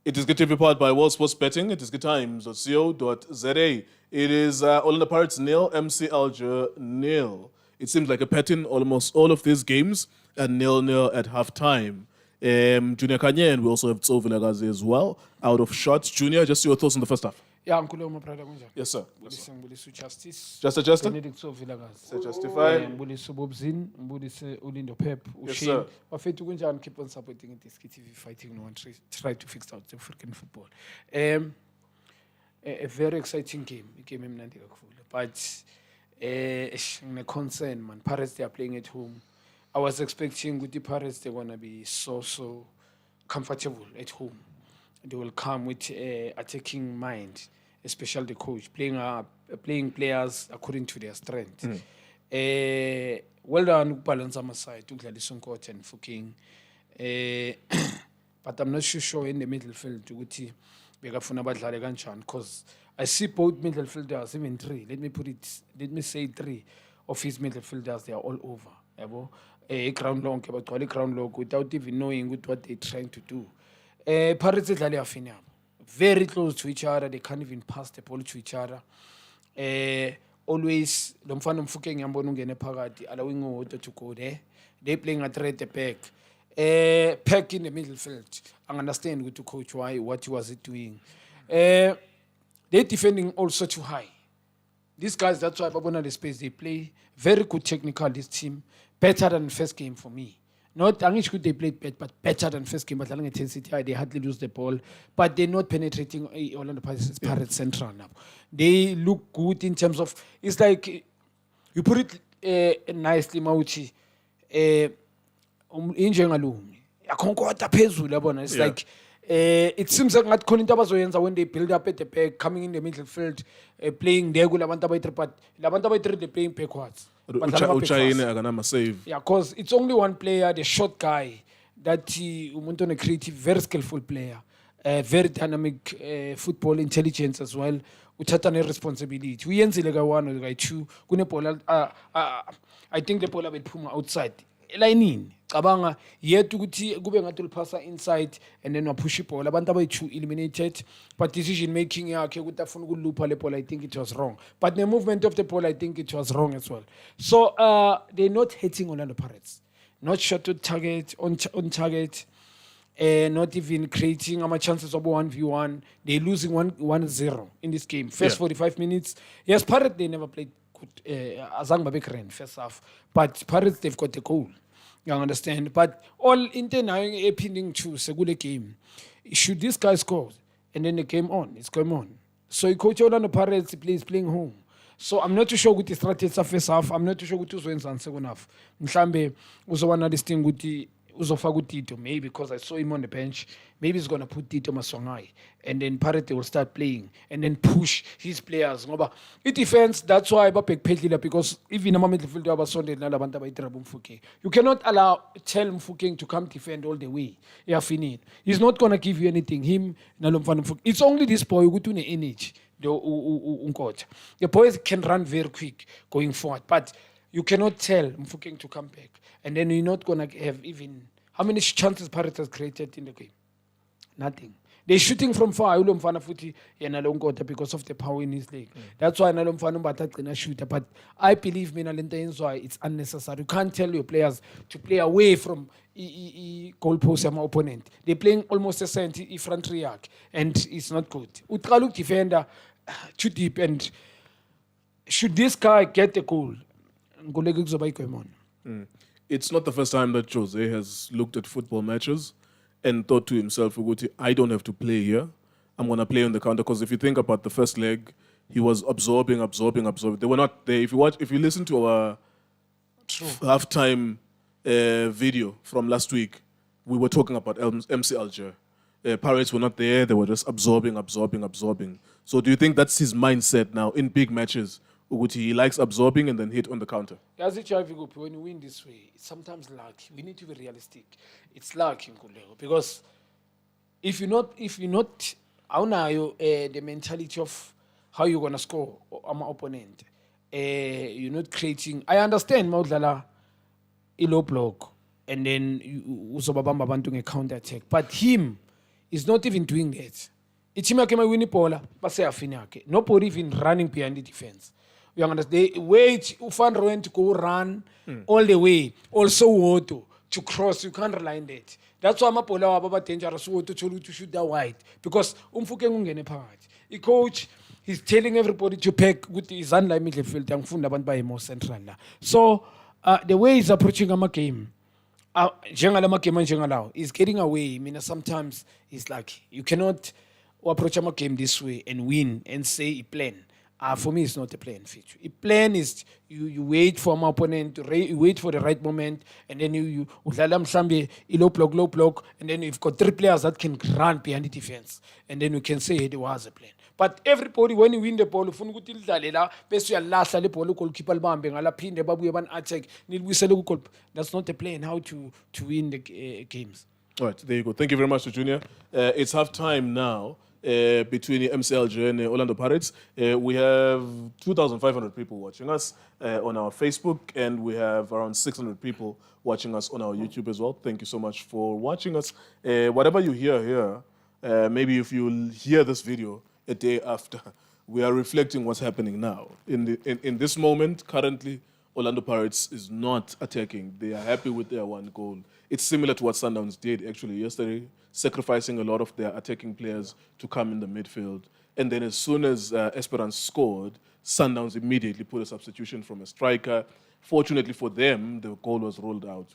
It is good to be powered by World Sports Betting. It is goodtimes.co.za. It is Orlando Pirates nil, MC Alger nil. It seems like a pattern. Almost all of these games are 0-0 at halftime. Junior Khanye, and we also have Tso Vilakazi as well. Out of shots. Junior, just your thoughts on the first half. Yeah, Nkululeko brother kunjani? Yes, sir. Ngibulisa Justice. Just adjusted? Benedict Sovilakazi. Sir, justified. Ngibulisa Bobzin, ngibulisa Ulindo Pep, Yes, Ushane. sir. Bafethu kunjani, keep on supporting it. This TV fighting no one try to fix out the African football. A very exciting game. Game emnandi kakhulu. But ngine concern man. Pirates, they are playing at home. I was expecting with the Pirates they're gonna be so comfortable at home. They will come with attacking mind, especially the coach, playing players according to their strength. Well done, balance on my side, ukudlalisa uNkotha and Fukeng. But I'm not sure in the midfield ukuthi bekafuna badlale kanjani, because I see both midfielders, even three. Let me say three of his midfielders, they are all over. Yabo, ground long, ground long, without even knowing what they're trying to do. Pirates idlale afini yabo, very close to each other. They can't even pass the ball to each other. Always lo mfana Mfukeng ngiyambona ungene phakathi, allowing uWoto to go there. They playing at the back. Pack in the midfield. I understand with the coach what was it doing. They defending also too high. These guys, that's why Babona the space they play. Very good technical, this team. Better than first game for me. Not English could they played bad, but better than first game. But long intensity, they hardly lose the ball. But they're not penetrating Orlando Pirates Central now. They look good in terms of, it's like you put it nicely, Mauchi. It's like it seems like not when they build up at the back, coming in the midfield, playing there, but they're playing backwards. Save. Yeah, because it's only one player, the short guy, that he a creative, very skillful player, very dynamic football intelligence as well. Uthatha responsibility. We one or two. I think the ball will put outside. Line cabanga yet ukuthi kube ngathi ulipasa inside and then wapush ball abantu abayi2 eliminated, but decision making yakhe ukuthi afuna ukulupha le ball, I think it was wrong, but the movement of the ball, I think it was wrong as well. So they're not hitting Orlando Pirates, not shot to target on target, not even creating chances of 1v1. They're losing 1-0 in this game. First 45 minutes, yes, Pirates they never played good. Azang Babekren first half, but Pirates they've got the goal. You understand? But all internal opinion to a good game. Should this guy score? And then the game on, it's going on. So coach Orlando Pirates plays playing home. So I'm not too sure with the strategy first half. I'm not too sure with who's wins and second half. Mhlambe uzowana this thing with the Uzofa Tito, maybe because I saw him on the bench. Maybe he's gonna put Tito Masongai, and then Parate will start playing and then push his players. It defends. That's why I pick Petila, because even a midfielder was Sunday Nalabanta by Mfuke. You cannot tell Mfuke to come defend all the way. Yeah, fini. He's not gonna give you anything. Him Nalumfan Mfuke. It's only this boy who to the energy. The boys can run very quick going forward, but you cannot tell Mfuke to come back. And then you're not going to have even... How many chances Pirates has created in the game? Nothing. They're shooting from far. Because of the power in his leg. That's why I'm shooter. But I believe it's unnecessary. You can't tell your players to play away from goalpost of my opponent. They're playing almost a cent front react, and it's not good. Utraluk defender too deep, and should this guy get the goal? It's not the first time that Jose has looked at football matches and thought to himself, I don't have to play here. I'm going to play on the counter. Because if you think about the first leg, he was absorbing. They were not there. If you listen to our halftime video from last week, we were talking about MC Alger. Pirates were not there. They were just absorbing. So do you think that's his mindset now in big matches? He likes absorbing and then hit on the counter. As a when you win this way, it's sometimes luck. We need to be realistic. It's luck, because if you're not, how now the mentality of how you're gonna score on my opponent, you're not creating. I understand Maudlala, low block, and then uzobabamba abantu nge counter attack. But him, is not even doing that. Ichima kema wini pola, base afinake. Nobody even running behind the defense. You understand? They wait, Ufan Rowan to go run all the way. Also, Woto to cross. You can't rely on that. That's why Mapola Baba dangerous Woto to shoot that wide. Because Umfuke Ngene part. The coach, he's telling everybody to pack with his unlike midfield and Fundaban by more central. So, the way he's approaching a game, is getting away. I mean, sometimes it's like you cannot approach a game this way and win and say a plan. For me, it's not a plan feature. A plan is you wait for my opponent, you wait for the right moment, and then you low block, and then you've got three players that can run behind the defense, and then you can say hey, there was a plan. But everybody, when you win the ball, that's not a plan how to win the games. All right, there you go. Thank you very much, Junior. It's half time now. Between the MC Alger and Orlando Pirates. We have 2,500 people watching us on our Facebook, and we have around 600 people watching us on our YouTube as well. Thank you so much for watching us. Whatever you hear here, maybe if you hear this video a day after, we are reflecting what's happening now. In this moment, currently, Orlando Pirates is not attacking. They are happy with their one goal. It's similar to what Sundowns did actually yesterday, sacrificing a lot of their attacking players to come in the midfield. And then as soon as Esperance scored, Sundowns immediately put a substitution from a striker. Fortunately for them, the goal was rolled out,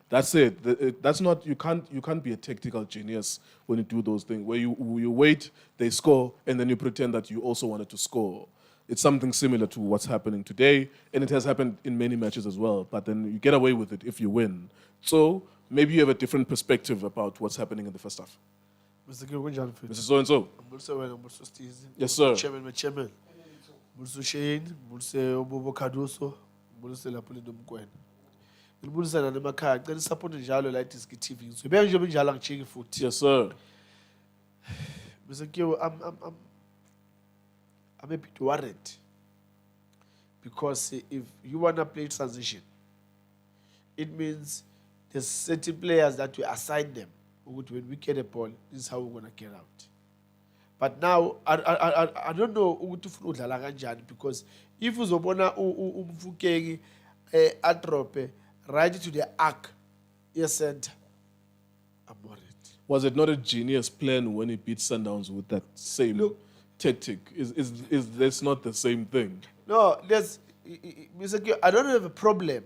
that's it. That's not, you can't be a tactical genius when you do those things, where you wait, they score, and then you pretend that you also wanted to score. It's something similar to what's happening today, and it has happened in many matches as well, but then you get away with it if you win. So maybe you have a different perspective about what's happening in the first half. Mr. So-and-so. Yes, sir. Chairman. Mr. Shane, Mr. Obobo Kadoso, Mr. Lapolino Mkwen. Ngibulisa nani emakhaya ngicela support njalo la iDisk TV. So beke nje njalo ngicheke futhi. Yes, sir. Mr. Kiyo, I'm a bit worried because if you want to play transition, it means there's certain players that we assign them. When we get a ball, this is how we're going to get out. But now, I don't know because if uzobona umfukeki adrope right to the arc, yes, center, I'm worried. Was it not a genius plan when he beat Sundowns with that same tactic? Is this not the same thing? No, I don't have a problem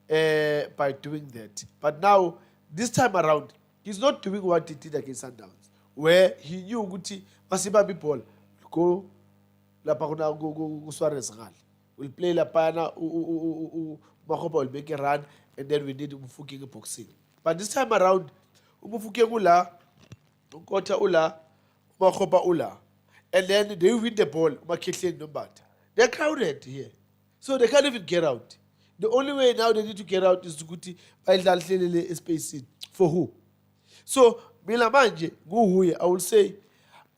by doing that. But now, this time around, he's not doing what he did against Sundowns, where he knew Guti Masiba people go La Pagona go Suarez Ral. We'll play La Pana, Mahopa will make a run, and then we need Umufuki boxing. But this time around, Umufuki Ula, Ukota Ula, Mahopa Ula. And then they win the ball, they're crowded here. So they can't even get out. The only way now they need to get out is to go to space. For who? So, Milamanje, go I will say,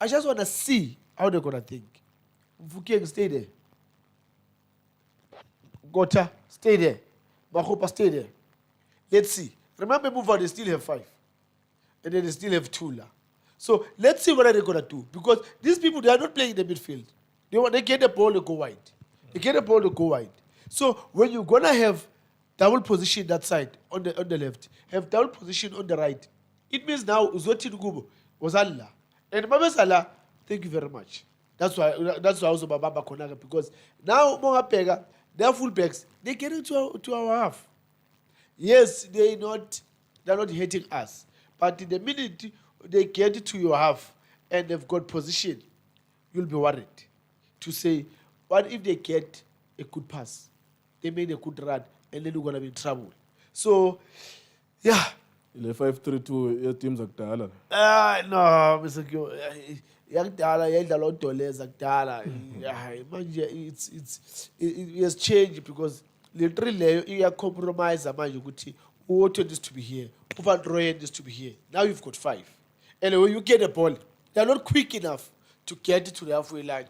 I just want to see how they're going to think. Mfukieng, stay there. Gota, stay there. Mahopa, stay there. Let's see. Remember, Mova, they still have 5. And then they still have 2. So let's see what they're going to do. Because these people, they are not playing in the midfield. They get the ball to go wide. They get the ball to go wide. So when you're going to have double position that side, on the left, have double position on the right, it means now, Uzoti Nugubo was Allah. And Baba Salah, thank you very much. That's why also Baba Konaga, because now Monga Pega, their fullbacks, they get into our half. Yes, they're not hating us. But in the minute they get to your half and they've got position, you'll be worried to say, what if they get a good pass? They made a good run, and then you're going to be in trouble. So, yeah. 5-3-2, your team's akudala. No, Mr. Kyo. Yakudala, yayidlala odoleza kudala. It has changed because literally you are compromised manje ukuthi Uwoto needs to be here, Uvan Royen needs to be here. Now you've got 5. And when you get the ball, they're not quick enough to get to the halfway line,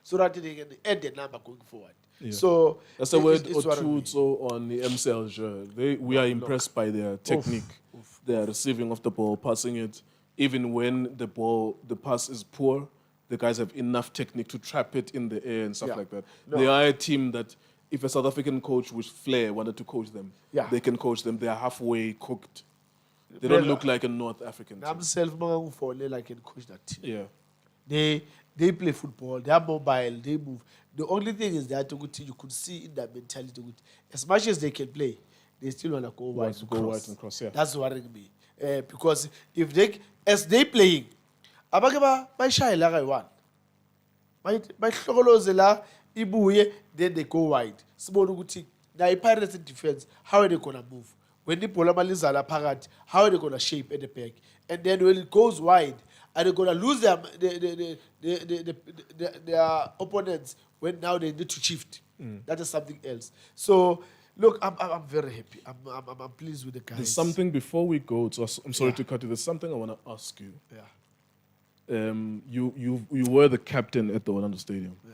so that they can end the number going forward. Yeah. So that's a word or two on the MC Alger. We are impressed by their technique, their receiving of the ball, passing it, even when the pass is poor, the guys have enough technique to trap it in the air and stuff Yeah. like that. No. They are a team that, if a South African coach with flair wanted to coach them, Yeah. they can coach them. They are halfway cooked. They don't Brother, look like a North African team. themselves, like can coach that team. Yeah. They play football, they are mobile, they move. The only thing is that you could see in that mentality, as much as they can play, they still want to go wide and go cross. wide and cross, yeah. That's worrying me. Because if they, as they playing, abagaba by shy like I want. By Shogolozela, Ibuye, then they go wide. Simonuguti, now Pirates in defense, how are they gonna move? When the Polamalizala Parat, how are they gonna shape at the back? And then when it goes wide, are they gonna lose their opponents when now they need to shift? That is something else. So look, I'm very happy. I'm pleased with the guys. There's something before we go. I'm sorry to cut you. There's something I want to ask you. Yeah. You were the captain at the Orlando Stadium. Yeah.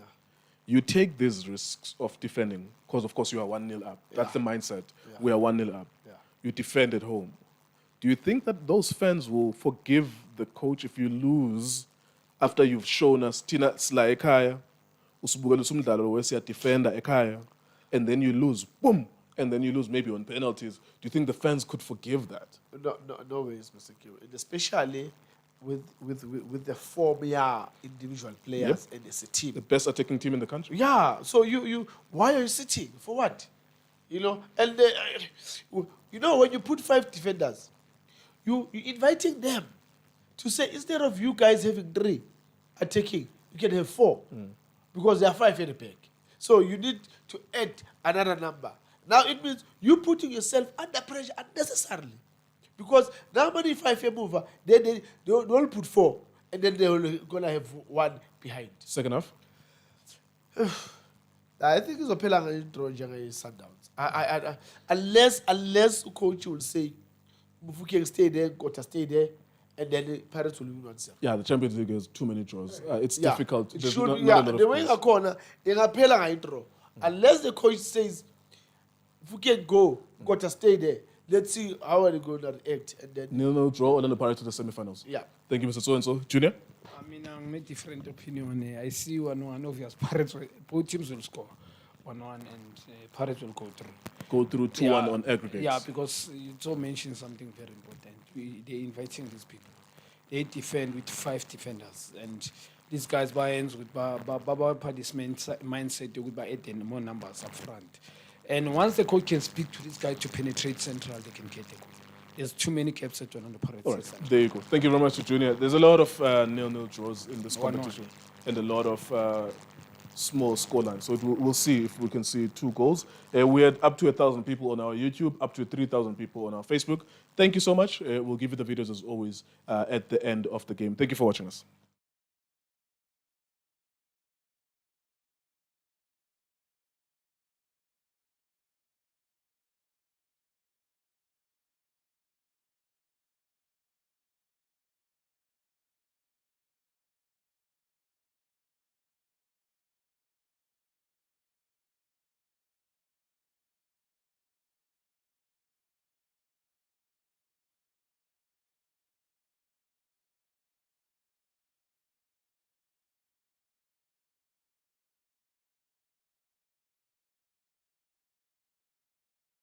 You take these risks of defending because, of course, you are 1-0 up. That's the mindset. Yeah. We are 1-0 up. Yeah. You defend at home. Do you think that those fans will forgive the coach if you lose after you've shown us Tina Sla Ekaya, usibukela usumdlalo wesiya defender Ekaya, and then you lose, boom, and then you lose maybe on penalties? Do you think the fans could forgive that? No ways, Mr. Q. And especially with the former individual players and as a team. The best attacking team in the country? Yeah. So you why are you sitting for what? You know, and when you put 5 defenders, you inviting them to say instead of you guys having 3 attacking, you can have 4 because there are 5 in the back. So you need to add another number. Now it means you putting yourself under pressure unnecessarily. Because now many 5 mover, they will put 4 and then they're gonna have 1 behind. Second half? I think it's a Pelanga intro Sundowns. Unless coach will say Mufuki stay there, Gota stay there, and then the Pirates will win 1-0. Yeah, the Champions League has too many draws. It's difficult. It There's should, not a yeah, lot of the way in a goals. corner, in a Pelanga intro. Unless the coach says Mufuki go, Gota stay there. Let's see how are they going to react, and then 0-0 draw, and then the Pirates to the semi-finals. yeah. Thank you, Mr. So-and-so. Junior? I mean, I'm a different opinion. I see 1-1 obvious. Pirates, both teams will score 1-1 and Pirates will go through. Go through 2-1 on aggregates. Yeah, because you also mentioned something very important. They're inviting these people. They defend with 5 defenders. And these guys buy ends with Baba Paddy's mindset, they will buy 8 and more numbers up front. And once the coach can speak to this guy to penetrate central, they can get a goal. There's too many caps at on the Pirates. All right, there you go. Thank you very much, Junior. There's a lot of 0-0 draws in this 1-1. competition and a lot of small scorelines. So we'll see if we can see 2 goals. We had up to 1,000 people on our YouTube, up to 3,000 people on our Facebook. Thank you so much. We'll give you the videos as always at the end of the game. Thank you for watching us.